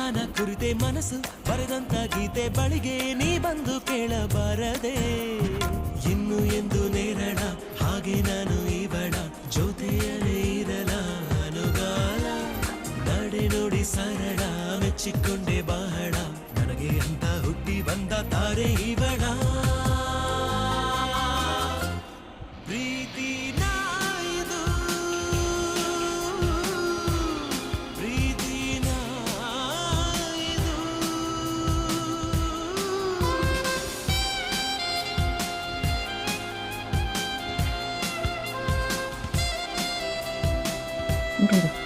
ಗಾನ ಕುರಿತೆ ಮನಸ್ಸು ಬರೆದಂತ ಗೀತೆ ಬಳಿಗೆ ನೀ ಬಂದು ಕೇಳಬಾರದೆ. ಇನ್ನು ಎಂದು ನೇರಳ ಹಾಗೆ ನಾನು ಇವಳ ಜೊತೆಯಲೇ ಇರಲ ಅನುಗಾಲ. ನಡೆ ನೋಡಿ ಸರಳ ಮೆಚ್ಚಿಕೊಂಡೆ ಬಹಳ, ನನಗೆ ಅಂತ ಹುಟ್ಟಿ ಬಂದ ತಾರೆ ಇವಳ. ಪ್ರೀತಿ ನಾಯ್ದು ಪ್ರೀತಿ ನಾಯ್ದು. Okay.